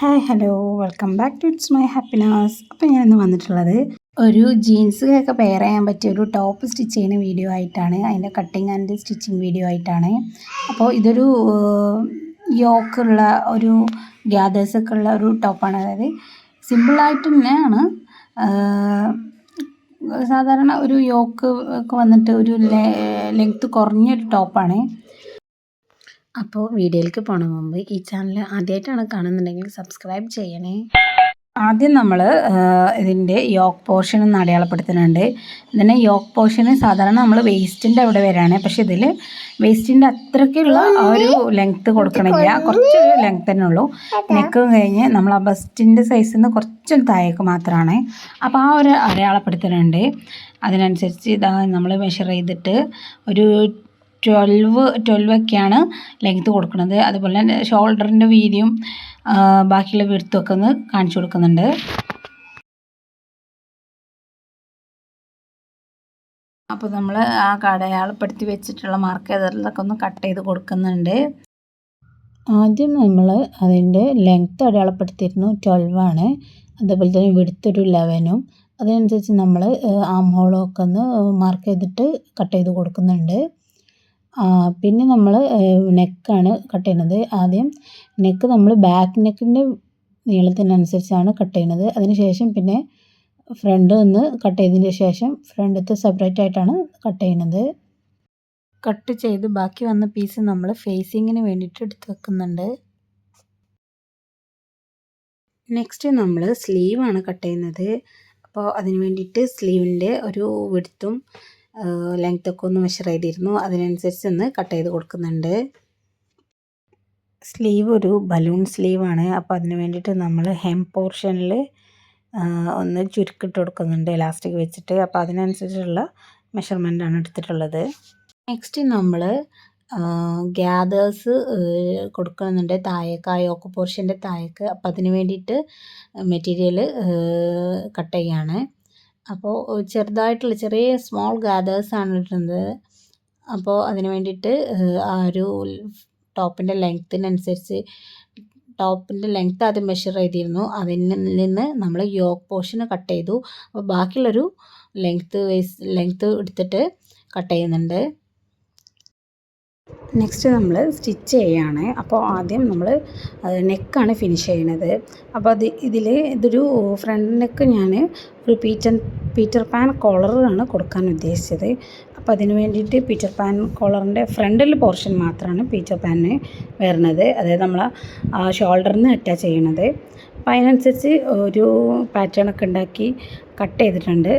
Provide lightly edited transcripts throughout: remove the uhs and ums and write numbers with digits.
Hi hello welcome back to it's my happiness. അപ്പോൾ ഞാനിന്ന് വന്നിട്ടുള്ളത് ഒരു ജീൻസൊക്കെ പെയർ ചെയ്യാൻ പറ്റിയ ഒരു ടോപ്പ് സ്റ്റിച്ച് ചെയ്യുന്ന വീഡിയോ ആയിട്ടാണ്. അതിൻ്റെ കട്ടിങ് ആൻഡ് സ്റ്റിച്ചിങ് വീഡിയോ ആയിട്ടാണ്. അപ്പോൾ ഇതൊരു യോക്കുള്ള ഒരു ഗ്യാദേഴ്സൊക്കെ ഉള്ള ഒരു ടോപ്പാണ്. അതായത് സിമ്പിളായിട്ട് തന്നെയാണ്. സാധാരണ ഒരു യോക്ക് ഒക്കെ വന്നിട്ട് ഒരു ലെങ്ത്ത് കുറഞ്ഞൊരു ടോപ്പാണ്. അപ്പോൾ വീഡിയോയിലേക്ക് പോണ മുമ്പ് ഈ ചാനൽ ആദ്യമായിട്ടാണ് കാണുന്നുണ്ടെങ്കിൽ സബ്സ്ക്രൈബ് ചെയ്യണേ. ആദ്യം നമ്മൾ ഇതിൻ്റെ യോക്ക് പോർഷൻ ഒന്ന് അടയാളപ്പെടുത്തുന്നുണ്ട്. ഇതിന് യോക്ക് പോർഷന് സാധാരണ നമ്മൾ വേസ്റ്റിൻ്റെ അവിടെ വരാണ്. പക്ഷേ ഇതിൽ വേസ്റ്റിൻ്റെ അത്രയ്ക്കുള്ള ആ ഒരു ലെങ്ത്ത് കൊടുക്കണില്ല, കുറച്ചൊരു ലെങ്ത്ത് തന്നെ ഉള്ളൂ. നെക്ക് കഴിഞ്ഞ് നമ്മൾ ആ ബസ്റ്റിൻ്റെ സൈസിൽ നിന്ന് കുറച്ചൊരു താഴേക്ക് മാത്രമാണ്. അപ്പോൾ ആ ഒരു അടയാളപ്പെടുത്തുന്നുണ്ട്. അതിനനുസരിച്ച് ഇതാ നമ്മൾ മെഷർ ചെയ്തിട്ട് ഒരു 12 ഒക്കെയാണ് ലെങ്ത്ത് കൊടുക്കുന്നത്. അതുപോലെ തന്നെ ഷോൾഡറിൻ്റെ വീതിയും ബാക്കിയുള്ള വിടുത്തൊക്കെ ഒന്ന് കാണിച്ചു കൊടുക്കുന്നുണ്ട്. അപ്പോൾ നമ്മൾ ആ അടയാളപ്പെടുത്തി വെച്ചിട്ടുള്ള മാർക്ക് അതിലൊക്കെ ഒന്ന് കട്ട് ചെയ്ത് കൊടുക്കുന്നുണ്ട്. ആദ്യം നമ്മൾ അതിൻ്റെ ലെങ്ത്ത് അടയാളപ്പെടുത്തിയിരുന്നു 12 ആണ്. അതുപോലെ തന്നെ വിടുത്തൊരു 11ഉം. അതിനനുസരിച്ച് നമ്മൾ ആം ഹോളൊക്കെ ഒന്ന് മാർക്ക് ചെയ്തിട്ട് കട്ട് ചെയ്ത് കൊടുക്കുന്നുണ്ട്. പിന്നെ നമ്മൾ നെക്കാണ് കട്ട് ചെയ്യുന്നത്. ആദ്യം നെക്ക് നമ്മൾ ബാക്ക് നെക്കിൻ്റെ നീളത്തിനനുസരിച്ചാണ് കട്ട് ചെയ്യുന്നത്. അതിന് ശേഷം പിന്നെ ഫ്രണ്ട് ഒന്ന് കട്ട് ചെയ്തതിന് ശേഷം ഫ്രണ്ടത്തെ സെപ്പറേറ്റ് ആയിട്ടാണ് കട്ട് ചെയ്യുന്നത്. കട്ട് ചെയ്ത് ബാക്കി വന്ന പീസ് നമ്മൾ ഫേസിങ്ങിന് വേണ്ടിയിട്ട് എടുത്ത് വെക്കുന്നുണ്ട്. നെക്സ്റ്റ് നമ്മൾ സ്ലീവാണ് കട്ട് ചെയ്യുന്നത്. അപ്പോൾ അതിന് വേണ്ടിയിട്ട് സ്ലീവിൻ്റെ ഒരു വിഡ്ത്തും ലെങ്ത്തൊക്കെ ഒന്ന് മെഷർ ചെയ്തിരുന്നു. അതിനനുസരിച്ച് ഒന്ന് കട്ട് ചെയ്ത് കൊടുക്കുന്നുണ്ട്. സ്ലീവ് ഒരു ബലൂൺ സ്ലീവാണ്. അപ്പോൾ അതിന് വേണ്ടിയിട്ട് നമ്മൾ ഹെം പോർഷനിൽ ഒന്ന് ചുരുക്കിട്ട് കൊടുക്കുന്നുണ്ട് ഇലാസ്റ്റിക് വെച്ചിട്ട്. അപ്പോൾ അതിനനുസരിച്ചുള്ള മെഷർമെൻറ്റാണ് എടുത്തിട്ടുള്ളത്. നെക്സ്റ്റ് നമ്മൾ ഗ്യാദേഴ്സ് കൊടുക്കുന്നുണ്ട് താഴേക്ക്, ആ യോക്ക് പോർഷൻ്റെ താഴേക്ക്. അപ്പോൾ അതിന് വേണ്ടിയിട്ട് മെറ്റീരിയൽ കട്ട് ചെയ്യാണ്. അപ്പോൾ ചെറുതായിട്ടുള്ള ചെറിയ സ്മോൾ ഗ്യാദേഴ്സാണ് ഇടുന്നത്. അപ്പോൾ അതിന് വേണ്ടിയിട്ട് ആ ഒരു ടോപ്പിൻ്റെ ലെങ്ത്തിനനുസരിച്ച് ടോപ്പിൻ്റെ ലെങ്ത്ത് ആദ്യം മെഷർ ചെയ്തിരുന്നു. അതിൽ നിന്ന് നമ്മൾ യോക്ക് പോർഷൻ കട്ട് ചെയ്തു. അപ്പോൾ ബാക്കിയുള്ളൊരു ലെങ്ത്ത് എടുത്തിട്ട് കട്ട് ചെയ്യുന്നുണ്ട്. നെക്സ്റ്റ് നമ്മൾ സ്റ്റിച്ച് ചെയ്യുകയാണ്. അപ്പോൾ ആദ്യം നമ്മൾ നെക്കാണ് ഫിനിഷ് ചെയ്യുന്നത്. അപ്പോൾ ഇതൊരു ഫ്രണ്ട് നെക്ക് ഞാൻ ഒരു പീറ്റർ പാൻ കോളറാണ് കൊടുക്കാൻ ഉദ്ദേശിച്ചത്. അപ്പോൾ അതിന് വേണ്ടിയിട്ട് പീറ്റർ പാൻ കോളറിൻ്റെ ഫ്രണ്ടിൽ പോർഷൻ മാത്രമാണ് പീറ്റർ പാനിന് വരുന്നത്. അതായത് നമ്മൾ ആ ഷോൾഡറിൽ നിന്ന് അറ്റാച്ച് ചെയ്യണത്. അപ്പോൾ അതിനനുസരിച്ച് ഒരു പാറ്റേണൊക്കെ ഉണ്ടാക്കി കട്ട് ചെയ്തിട്ടുണ്ട്.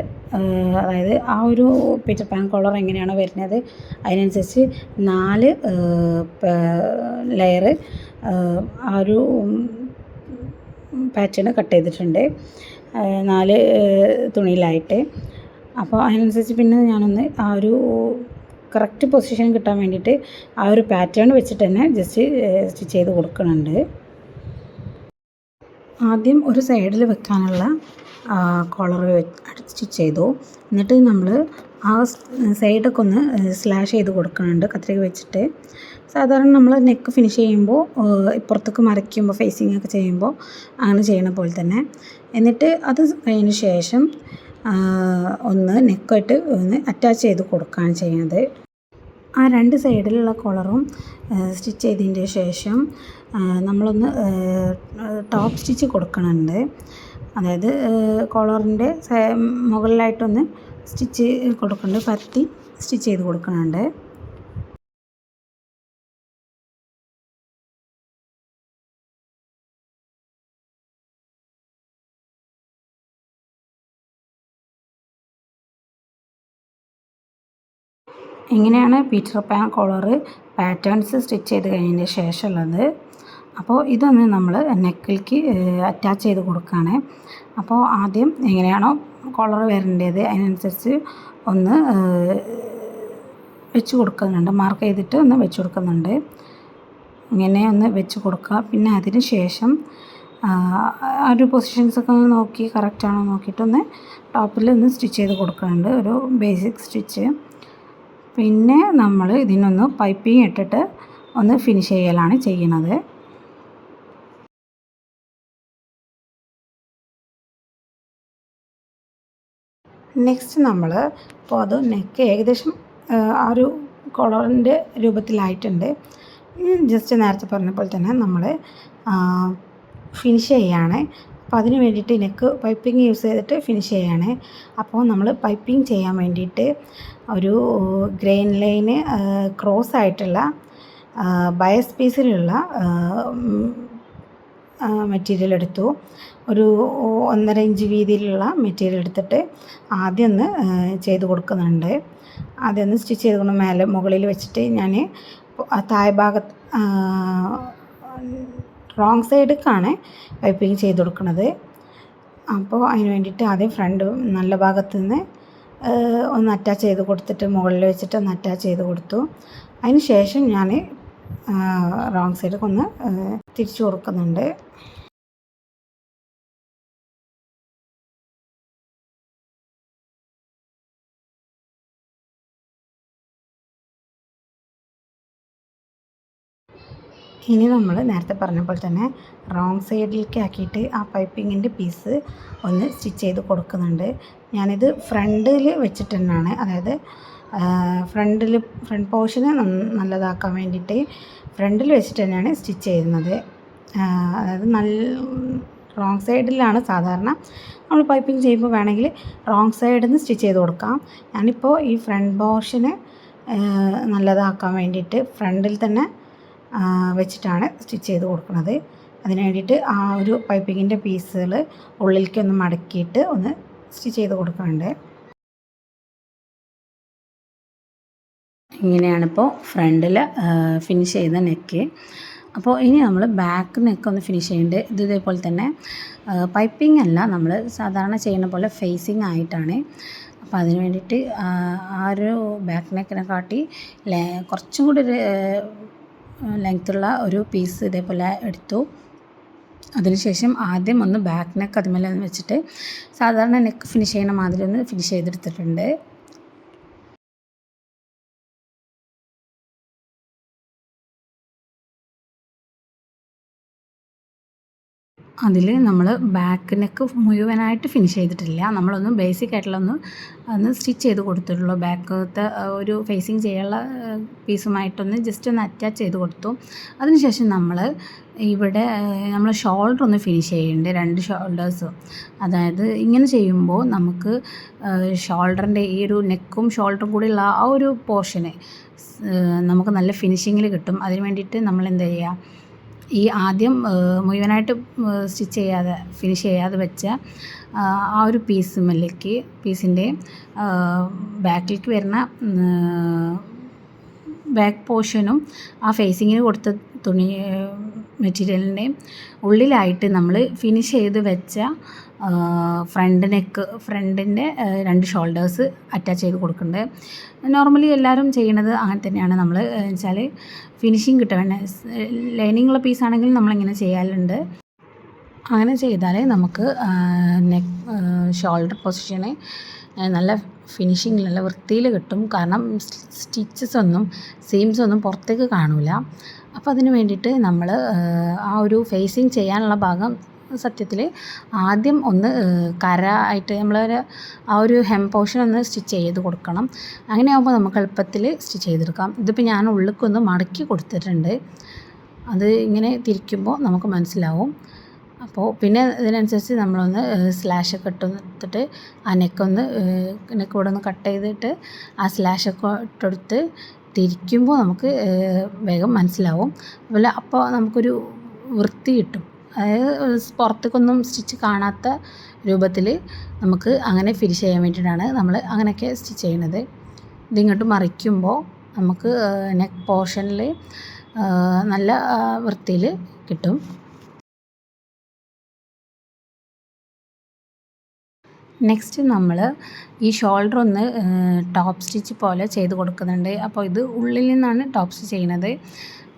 അതായത് ആ ഒരു പീറ്റർ പാൻ കോളർ എങ്ങനെയാണോ വരുന്നത് അതിനനുസരിച്ച് 4 ലെയർ ആ ഒരു പാറ്റേൺ കട്ട് ചെയ്തിട്ടുണ്ട് 4 തുണിയിലായിട്ട്. അപ്പോൾ അതിനനുസരിച്ച് പിന്നെ ഞാനൊന്ന് ആ ഒരു കറക്റ്റ് പൊസിഷൻ കിട്ടാൻ വേണ്ടിയിട്ട് ആ ഒരു പാറ്റേൺ വെച്ചിട്ട് തന്നെ ജസ്റ്റ് സ്റ്റിച്ച് ചെയ്ത് കൊടുക്കുന്നുണ്ട്. ആദ്യം ഒരു സൈഡിൽ വെക്കാനുള്ള കോളർ സ്റ്റിച്ച് ചെയ്തു. എന്നിട്ട് നമ്മൾ ആ സൈഡൊക്കെ ഒന്ന് സ്ലാഷ് ചെയ്ത് കൊടുക്കുന്നുണ്ട് കത്രിക വെച്ചിട്ട്. സാധാരണ നമ്മൾ നെക്ക് ഫിനിഷ് ചെയ്യുമ്പോൾ ഇപ്പുറത്തേക്ക് മറിക്കുമ്പോൾ ഫേസിങ് ഒക്കെ ചെയ്യുമ്പോൾ അങ്ങനെ ചെയ്യണ പോലെ തന്നെ. എന്നിട്ട് അത് കഴിഞ്ഞ ശേഷം ഒന്ന് നെക്കായിട്ട് ഒന്ന് അറ്റാച്ച് ചെയ്ത് കൊടുക്കുകയാണ് ചെയ്യുന്നത്. ആ 2 സൈഡിലുള്ള കോളറും സ്റ്റിച്ച് ചെയ്തതിൻ്റെ ശേഷം നമ്മളൊന്ന് ടോപ്പ് സ്റ്റിച്ച് കൊടുക്കണുണ്ട്. അതായത് കോളറിൻ്റെ മുകളിലായിട്ടൊന്ന് സ്റ്റിച്ച് കൊടുക്കുന്നുണ്ട്, പരത്തി സ്റ്റിച്ച് ചെയ്ത് കൊടുക്കുന്നുണ്ട്. ഇങ്ങനെയാണ് Peter pan collar patterns stitch ചെയ്ത് കഴിഞ്ഞതിന് ശേഷമുള്ളത്. അപ്പോൾ ഇതൊന്ന് നമ്മൾ നെക്കിലേക്ക് അറ്റാച്ച് ചെയ്ത് കൊടുക്കുകയാണ്. അപ്പോൾ ആദ്യം എങ്ങനെയാണോ കോളർ വരേണ്ടത് അതിനനുസരിച്ച് ഒന്ന് വെച്ച് കൊടുക്കുന്നുണ്ട്, മാർക്ക് ചെയ്തിട്ട് ഒന്ന് വെച്ച് കൊടുക്കുന്നുണ്ട്. ഇങ്ങനെ ഒന്ന് വെച്ച് കൊടുക്കുക. പിന്നെ അതിന് ശേഷം ആ ഒരു പൊസിഷൻസൊക്കെ ഒന്ന് നോക്കി കറക്റ്റാണോ നോക്കിയിട്ടൊന്ന് ടോപ്പിൽ ഒന്ന് സ്റ്റിച്ച് ചെയ്ത് കൊടുക്കുന്നുണ്ട്, ഒരു ബേസിക് സ്റ്റിച്ച്. പിന്നെ നമ്മൾ ഇതിനൊന്ന് പൈപ്പിംഗ് ഇട്ടിട്ട് ഒന്ന് ഫിനിഷ് ചെയ്യലാണ് ചെയ്യുന്നത്. നെക്സ്റ്റ് നമ്മൾ ഇപ്പോൾ അത് നെക്ക് ഏകദേശം ആ ഒരു കോളറിൻ്റെ രൂപത്തിലായിട്ടുണ്ട്. ജസ്റ്റ് നേരത്തെ പറഞ്ഞ പോലെ തന്നെ നമ്മൾ ഫിനിഷ് ചെയ്യുകയാണ്. അപ്പോൾ അതിന് വേണ്ടിയിട്ട് നെക്ക് പൈപ്പിംഗ് യൂസ് ചെയ്തിട്ട് ഫിനിഷ് ചെയ്യുകയാണ്. അപ്പോൾ നമ്മൾ പൈപ്പിംഗ് ചെയ്യാൻ വേണ്ടിയിട്ട് ഒരു ഗ്രെയിൻ ലൈന് ക്രോസ് ആയിട്ടുള്ള ബയസ് പീസിലുള്ള മെറ്റീരിയൽ എടുത്തു. ഒരു 1.5 ഇഞ്ച് വീതിയിലുള്ള മെറ്റീരിയൽ എടുത്തിട്ട് ആദ്യം ഒന്ന് ചെയ്ത് കൊടുക്കുന്നുണ്ട്. ആദ്യം ഒന്ന് സ്റ്റിച്ച് ചെയ്ത് കൊണ്ട് മേലെ മുകളിൽ വെച്ചിട്ട് ഞാൻ താഴെ ഭാഗത്ത് റോങ് സൈഡിലേക്കാണ് പൈപ്പിംഗ് ചെയ്ത് കൊടുക്കുന്നത്. അപ്പോൾ അതിന് വേണ്ടിയിട്ട് ആദ്യം ഫ്രണ്ട് നല്ല ഭാഗത്ത് നിന്ന് ഒന്ന് അറ്റാച്ച് ചെയ്ത് കൊടുത്തിട്ട് മുകളിൽ വെച്ചിട്ട് ഒന്ന് അറ്റാച്ച് ചെയ്ത് കൊടുത്തു. അതിന് ശേഷം ഞാൻ റോങ് സൈഡിലേക്ക് ഒന്ന് തിരിച്ചു കൊടുക്കുന്നുണ്ട്. ഇനി നമ്മൾ നേരത്തെ പറഞ്ഞ പോലെ തന്നെ റോങ് സൈഡിലേക്ക് ആക്കിയിട്ട് ആ പൈപ്പിങ്ങിൻ്റെ പീസ് ഒന്ന് സ്റ്റിച്ച് ചെയ്ത് കൊടുക്കുന്നുണ്ട്. ഞാനിത് ഫ്രണ്ടിൽ വെച്ചിട്ട് തന്നെയാണ്, അതായത് ഫ്രണ്ട് പോർഷന് നല്ലതാക്കാൻ വേണ്ടിയിട്ട് ഫ്രണ്ടിൽ വെച്ചിട്ട് തന്നെയാണ് സ്റ്റിച്ച് ചെയ്യുന്നത്. അതായത് റോങ് സൈഡിലാണ് സാധാരണ നമ്മൾ പൈപ്പിംഗ് ചെയ്യുമ്പോൾ വേണമെങ്കിൽ റോങ് സൈഡിൽ നിന്ന് സ്റ്റിച്ച് ചെയ്ത് കൊടുക്കാം. ഞാനിപ്പോൾ ഈ ഫ്രണ്ട് പോർഷന് നല്ലതാക്കാൻ വേണ്ടിയിട്ട് ഫ്രണ്ടിൽ തന്നെ വെച്ചിട്ടാണ് സ്റ്റിച്ച് ചെയ്ത് കൊടുക്കുന്നത്. അതിന് വേണ്ടിയിട്ട് ആ ഒരു പൈപ്പിങ്ങിൻ്റെ പീസുകൾ ഉള്ളിലേക്കൊന്ന് മടക്കിയിട്ട് ഒന്ന് സ്റ്റിച്ച് ചെയ്ത് കൊടുക്കുന്നുണ്ട്. ഇങ്ങനെയാണിപ്പോൾ ഫ്രണ്ടിൽ ഫിനിഷ് ചെയ്യുന്ന നെക്ക്. അപ്പോൾ ഇനി നമ്മൾ ബാക്ക് നെക്ക് ഒന്ന് ഫിനിഷ് ചെയ്യേണ്ടത് ഇതേപോലെ തന്നെ പൈപ്പിംഗ് അല്ല, നമ്മൾ സാധാരണ ചെയ്യുന്ന പോലെ ഫേസിങ് ആയിട്ടാണ്. അപ്പോൾ അതിന് വേണ്ടിയിട്ട് ആ ഒരു ബാക്ക് നെക്കിനെ കാട്ടി കുറച്ചും കൂടി ഒരു ലെങ്ത്തുള്ള ഒരു പീസ് ഇതേപോലെ എടുത്തു. അതിനുശേഷം ആദ്യം ഒന്ന് ബാക്ക് നെക്ക് അതുമേലെ വെച്ചിട്ട് സാധാരണ നെക്ക് ഫിനിഷ് ചെയ്യുന്ന മാതിരി ഒന്ന് ഫിനിഷ് ചെയ്തെടുത്തിട്ടുണ്ട്. അതിൽ നമ്മൾ ബാക്ക് നെക്ക് മുഴുവനായിട്ട് ഫിനിഷ് ചെയ്തിട്ടില്ല. നമ്മളൊന്ന് ബേസിക് ആയിട്ടുള്ള ഒന്ന് സ്റ്റിച്ച് ചെയ്ത് കൊടുത്തിട്ടുള്ളൂ. ബാക്കത്തെ ഒരു ഫേസിങ് ചെയ്യാനുള്ള പീസുമായിട്ടൊന്ന് ജസ്റ്റ് ഒന്ന് അറ്റാച്ച് ചെയ്ത് കൊടുത്തു. അതിനുശേഷം നമ്മൾ ഇവിടെ നമ്മൾ ഷോൾഡർ ഒന്ന് ഫിനിഷ് ചെയ്യുന്നുണ്ട്, 2 ഷോൾഡേഴ്സും. അതായത് ഇങ്ങനെ ചെയ്യുമ്പോൾ നമുക്ക് ഷോൾഡറിൻ്റെ ഈ ഒരു നെക്കും ഷോൾഡറും കൂടിയുള്ള ആ ഒരു പോർഷന് നമുക്ക് നല്ല ഫിനിഷിങ്ങിൽ കിട്ടും. അതിന് വേണ്ടിയിട്ട് നമ്മൾ എന്താ ചെയ്യുക, ഈ ആദ്യം മുഴുവനായിട്ട് ഫിനിഷ് ചെയ്യാതെ വെച്ച ആ ഒരു പീസിൻ്റെ ബാക്കിലേക്ക് വരുന്ന ബാക്ക് പോർഷനും ആ ഫേസിങ്ങിന് കൊടുത്ത തുണി മെറ്റീരിയലിൻ്റെ ഉള്ളിലായിട്ട് നമ്മൾ ഫിനിഷ് ചെയ്ത് വെച്ച ഫ്രണ്ടിൻ്റെ 2 ഷോൾഡേഴ്സ് അറ്റാച്ച് ചെയ്ത് കൊടുക്കുന്നുണ്ട്. നോർമലി എല്ലാവരും ചെയ്യണത് അങ്ങനെ തന്നെയാണ്. നമ്മൾ വെച്ചാൽ ഫിനിഷിങ് കിട്ടാൻ ലൈനിങ്ങുള്ള പീസാണെങ്കിൽ നമ്മളിങ്ങനെ ചെയ്യാറുണ്ട്. അങ്ങനെ ചെയ്താൽ നമുക്ക് ഷോൾഡർ പൊസിഷന് നല്ല ഫിനിഷിങ് നല്ല വൃത്തിയിൽ കിട്ടും. കാരണം സീംസ് ഒന്നും പുറത്തേക്ക് കാണില്ല. അപ്പോൾ അതിന് വേണ്ടിയിട്ട് നമ്മൾ ആ ഒരു ഫേസിങ് ചെയ്യാനുള്ള ഭാഗം സത്യത്തിൽ ആദ്യം ഒന്ന് കര ആയിട്ട് നമ്മളൊരു ആ ഒരു ഹെം പോർഷൻ ഒന്ന് സ്റ്റിച്ച് ചെയ്ത് കൊടുക്കണം. അങ്ങനെ ആകുമ്പോൾ നമുക്ക് എളുപ്പത്തിൽ സ്റ്റിച്ച് ചെയ്തെടുക്കാം. ഇതിപ്പോൾ ഞാൻ ഉള്ളിലേക്കൊന്ന് മടക്കി കൊടുത്തിട്ടുണ്ട്. അത് ഇങ്ങനെ തിരിക്കുമ്പോൾ നമുക്ക് മനസ്സിലാവും. അപ്പോൾ പിന്നെ ഇതിനനുസരിച്ച് നമ്മളൊന്ന് സ്ലാഷൊക്കെ ഇട്ടെടുത്തിട്ട് ആ നെക്ക് കൂടെ ഒന്ന് കട്ട് ചെയ്തിട്ട് ആ സ്ലാഷൊക്കെ ഇട്ടെടുത്ത് തിരിക്കുമ്പോൾ നമുക്ക് വേഗം മനസ്സിലാവും. അതുപോലെ അപ്പോൾ നമുക്കൊരു വൃത്തി കിട്ടും. അതായത് പുറത്തേക്കൊന്നും സ്റ്റിച്ച് കാണാത്ത രൂപത്തിൽ നമുക്ക് അങ്ങനെ ഫിനിഷ് ചെയ്യാൻ വേണ്ടിയിട്ടാണ് നമ്മൾ അങ്ങനെയൊക്കെ സ്റ്റിച്ച് ചെയ്യുന്നത്. ഇതിങ്ങോട്ട് മറിക്കുമ്പോൾ നമുക്ക് നെക്ക് പോർഷനിൽ നല്ല വൃത്തിയിൽ കിട്ടും. നെക്സ്റ്റ് നമ്മൾ ഈ ഷോൾഡർ ഒന്ന് ടോപ്പ് സ്റ്റിച്ച് പോലെ ചെയ്ത് കൊടുക്കുന്നുണ്ട്. അപ്പോൾ ഇത് ഉള്ളിൽ നിന്നാണ് ടോപ്പ് സ്റ്റിച്ച് ചെയ്യുന്നത്.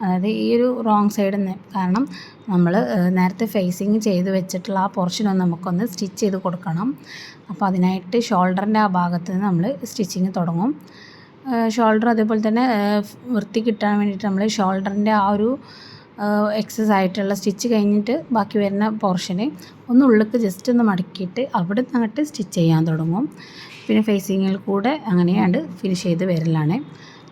അതായത് ഈ ഒരു റോങ് സൈഡിൽ നിന്ന്, കാരണം നമ്മൾ നേരത്തെ ഫേസിങ് ചെയ്ത് വെച്ചിട്ടുള്ള ആ പോർഷനൊന്ന് നമുക്കൊന്ന് സ്റ്റിച്ച് ചെയ്ത് കൊടുക്കണം. അപ്പോൾ അതിനായിട്ട് ഷോൾഡറിൻ്റെ ആ ഭാഗത്ത് നിന്ന് നമ്മൾ സ്റ്റിച്ചിങ് തുടങ്ങും. ഷോൾഡർ അതേപോലെ തന്നെ വൃത്തി കിട്ടാൻ വേണ്ടിയിട്ട് നമ്മൾ ഷോൾഡറിൻ്റെ ആ ഒരു എക്സസ് ആയിട്ടുള്ള സ്റ്റിച്ച് കഴിഞ്ഞിട്ട് ബാക്കി വരുന്ന പോർഷന് ഒന്ന് ഉള്ളിലേക്ക് ജസ്റ്റ് ഒന്ന് മടക്കിയിട്ട് അവിടെ നിന്ന് അങ്ങോട്ട് സ്റ്റിച്ച് ചെയ്യാൻ തുടങ്ങും. പിന്നെ ഫേസിങ്ങിൽ കൂടെ അങ്ങനെയാണ്ട് ഫിനിഷ് ചെയ്ത് വരലാണ്.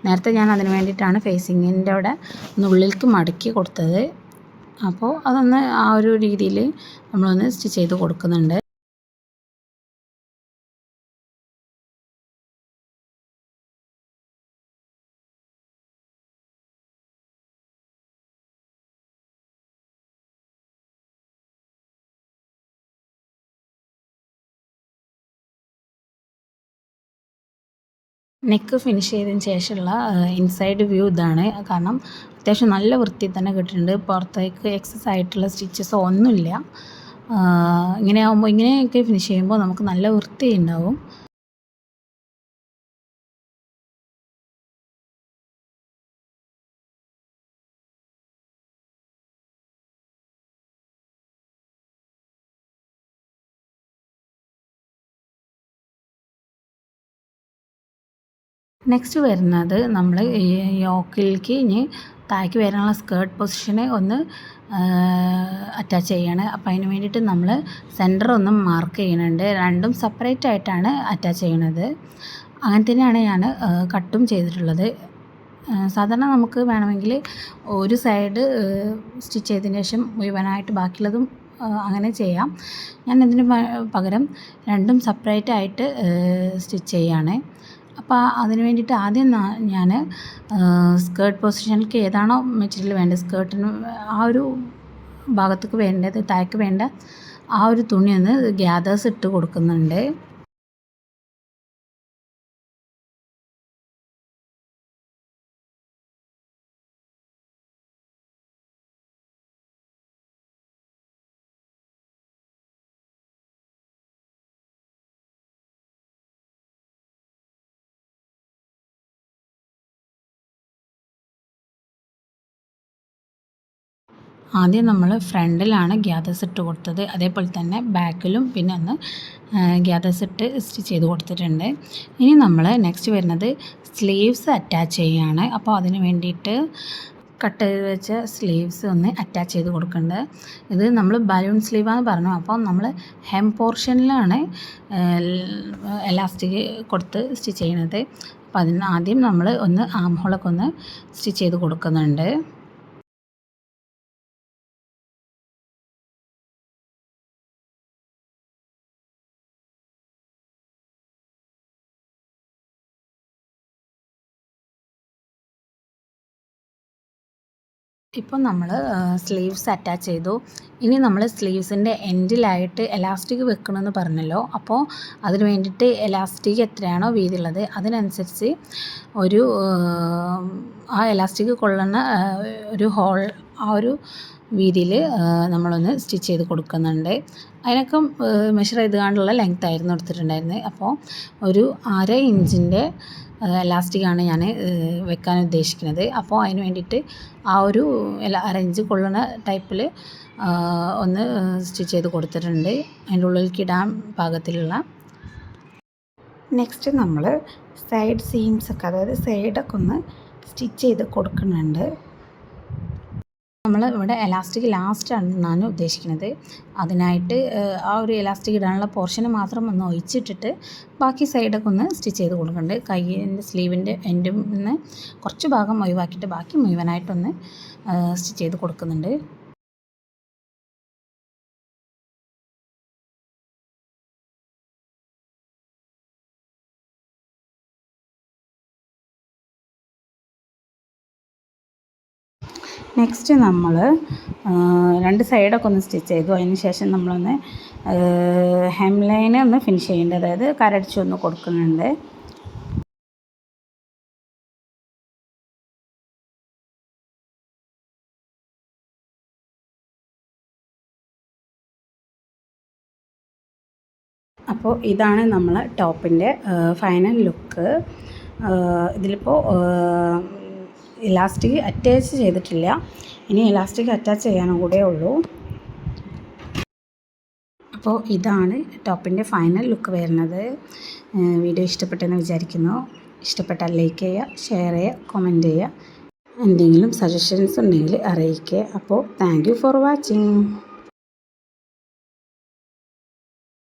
നേരത്തെ ഞാൻ അതിന് വേണ്ടിയിട്ടാണ് ഫേസിങ്ങിൻ്റെ അവിടെ ഒന്ന് ഉള്ളിലേക്ക് മടക്കി കൊടുത്തത്. അപ്പോൾ അതൊന്ന് ആ ഒരു രീതിയിൽ നമ്മളൊന്ന് സ്റ്റിച്ച് ചെയ്ത് കൊടുക്കുന്നുണ്ട്. നെക്ക് ഫിനിഷ് ചെയ്തതിന് ശേഷമുള്ള ഇൻസൈഡ് വ്യൂ ഇതാണ്. കാരണം അത്യാവശ്യം നല്ല വൃത്തിയിൽ തന്നെ കിട്ടിയിട്ടുണ്ട്. പുറത്തേക്ക് എക്സസ് ആയിട്ടുള്ള സ്റ്റിച്ചസോ ഒന്നുമില്ല. ഇങ്ങനെയൊക്കെ ഫിനിഷ് ചെയ്യുമ്പോൾ നമുക്ക് നല്ല വൃത്തി ഉണ്ടാവും. നെക്സ്റ്റ് വരുന്നത് നമ്മൾ ഈ യോക്കിലേക്ക് ഇനി താഴേക്ക് വരാനുള്ള സ്കേർട്ട് പൊസിഷനെ ഒന്ന് അറ്റാച്ച് ചെയ്യാണ്. അപ്പോൾ അതിന് വേണ്ടിയിട്ട് നമ്മൾ സെൻറ്റർ ഒന്ന് മാർക്ക് ചെയ്യുന്നുണ്ട്. രണ്ടും സെപ്പറേറ്റ് ആയിട്ടാണ് അറ്റാച്ച് ചെയ്യണത്. അങ്ങനെ തന്നെയാണ് ഞാൻ കട്ടും ചെയ്തിട്ടുള്ളത്. സാധാരണ നമുക്ക് വേണമെങ്കിൽ ഒരു സൈഡ് സ്റ്റിച്ച് ചെയ്തതിന് ശേഷം മുഴുവനായിട്ട് ബാക്കിയുള്ളതും അങ്ങനെ ചെയ്യാം. ഞാൻ ഇതിന് പകരം രണ്ടും സെപ്പറേറ്റ് ആയിട്ട് സ്റ്റിച്ച് ചെയ്യാണ്. അപ്പോൾ അതിന് വേണ്ടിയിട്ട് ആദ്യം ഞാൻ സ്കേർട്ട് പൊസിഷനിലേക്ക് ഏതാണോ മെറ്റീരിയൽ വേണ്ടത്, സ്കേർട്ടിന് ആ ഒരു ഭാഗത്തേക്ക് വേണ്ടത്, താഴേക്ക് വേണ്ട ആ ഒരു തുണി ഒന്ന് ഗ്യാദേഴ്സ് ഇട്ട് കൊടുക്കുന്നുണ്ട്. ആദ്യം നമ്മൾ ഫ്രണ്ടിലാണ് ഗ്യാദേഴ്സ് ഇട്ട് കൊടുത്തത്. അതേപോലെ തന്നെ ബാക്കിലും പിന്നെ ഒന്ന് ഗ്യാദേഴ്സ് ഇട്ട് സ്റ്റിച്ച് ചെയ്ത് കൊടുത്തിട്ടുണ്ട്. ഇനി നമ്മൾ നെക്സ്റ്റ് വരുന്നത് സ്ലീവ്സ് അറ്റാച്ച് ചെയ്യുകയാണ്. അപ്പോൾ അതിന് വേണ്ടിയിട്ട് കട്ട് ചെയ്ത് വെച്ച സ്ലീവ്സ് ഒന്ന് അറ്റാച്ച് ചെയ്ത് കൊടുക്കേണ്ടത്. ഇത് നമ്മൾ ബലൂൺ സ്ലീവാന്ന് പറഞ്ഞു. അപ്പോൾ നമ്മൾ ഹെം പോർഷനിലാണ് എലാസ്റ്റിക് കൊടുത്ത് സ്റ്റിച്ച് ചെയ്യുന്നത്. അപ്പോൾ അതിന് ആദ്യം നമ്മൾ ഒന്ന് ആം ഹോളൊക്കെ ഒന്ന് സ്റ്റിച്ച് ചെയ്ത് കൊടുക്കുന്നുണ്ട്. ഇപ്പോൾ നമ്മൾ സ്ലീവ്സ് അറ്റാച്ച് ചെയ്തു. ഇനി നമ്മൾ സ്ലീവ്സിൻ്റെ എൻഡിലായിട്ട് എലാസ്റ്റിക് വെക്കണമെന്ന് പറഞ്ഞല്ലോ. അപ്പോൾ അതിന് വേണ്ടിയിട്ട് എലാസ്റ്റിക് എത്രയാണോ വീതിയുള്ളത് അതിനനുസരിച്ച് ഒരു ആ എലാസ്റ്റിക് കൊള്ളുന്ന ഒരു ഹോൾ ആ ഒരു വീതിയിൽ നമ്മളൊന്ന് സ്റ്റിച്ച് ചെയ്ത് കൊടുക്കുന്നുണ്ട്. അതിനൊക്കെ മെഷർ ചെയ്ത് കൊണ്ടുള്ള ലെങ്ത് ആയിരുന്നു എടുത്തിട്ടുണ്ടായിരുന്നത്. അപ്പോൾ ഒരു 1/2 ഇഞ്ചിൻ്റെ എലാസ്റ്റിക്കാണ് ഞാൻ വെക്കാൻ ഉദ്ദേശിക്കുന്നത്. അപ്പോൾ അതിന് വേണ്ടിയിട്ട് ആ ഒരു 1/2 ഇഞ്ച് കൊള്ളുന്ന ടൈപ്പിൽ ഒന്ന് സ്റ്റിച്ച് ചെയ്ത് കൊടുത്തിട്ടുണ്ട്, അതിൻ്റെ ഉള്ളിലേക്ക് ഇടാൻ പാകത്തിലുള്ള. നെക്സ്റ്റ് നമ്മൾ സൈഡ് സീംസൊക്കെ, അതായത് സൈഡൊക്കെ ഒന്ന് സ്റ്റിച്ച് ചെയ്ത് കൊടുക്കുന്നുണ്ട്. നമ്മൾ ഇവിടെ എലാസ്റ്റിക് ലാസ്റ്റാണ് ഞാൻ ഉദ്ദേശിക്കുന്നത്. അതിനായിട്ട് ആ ഒരു എലാസ്റ്റിക് ഇടാനുള്ള പോർഷന് മാത്രം ഒന്ന് ഒഴിച്ചിട്ടിട്ട് ബാക്കി സൈഡൊക്കെ ഒന്ന് സ്റ്റിച്ച് ചെയ്ത് കൊടുക്കുന്നുണ്ട്. കൈയിൻ്റെ സ്ലീവിൻ്റെ എൻഡിൽ നിന്ന് കുറച്ച് ഭാഗം ഒഴിവാക്കിയിട്ട് ബാക്കി മുഴുവനായിട്ടൊന്ന് സ്റ്റിച്ച് ചെയ്ത് കൊടുക്കുന്നുണ്ട്. നെക്സ്റ്റ് നമ്മൾ 2 സൈഡൊക്കെ ഒന്ന് സ്റ്റിച്ച് ചെയ്തു. അതിന് ശേഷം നമ്മളൊന്ന് ഹെം ലൈന് ഒന്ന് ഫിനിഷ് ചെയ്യേണ്ടത്, അതായത് കരടിച്ചൊന്ന് കൊടുക്കുന്നുണ്ട്. അപ്പോൾ ഇതാണ് നമ്മളെ ടോപ്പിൻ്റെ ഫൈനൽ ലുക്ക്. ഇതിലിപ്പോൾ ഇലാസ്റ്റിക് അറ്റാച്ച് ചെയ്തിട്ടില്ല, ഇനി ഇലാസ്റ്റിക് അറ്റാച്ച് ചെയ്യാനും കൂടെ ഉള്ളൂ. അപ്പോൾ ഇതാണ് ടോപ്പിൻ്റെ ഫൈനൽ ലുക്ക് വരുന്നത്. വീഡിയോ ഇഷ്ടപ്പെട്ടെന്ന് വിചാരിക്കുന്നു. ഇഷ്ടപ്പെട്ടാൽ ലൈക്ക് ചെയ്യുക, ഷെയർ ചെയ്യുക, കമൻറ്റ് ചെയ്യുക. എന്തെങ്കിലും സജഷൻസ് ഉണ്ടെങ്കിൽ അറിയിക്കുക. അപ്പോൾ താങ്ക് യു ഫോർ വാച്ചിങ്.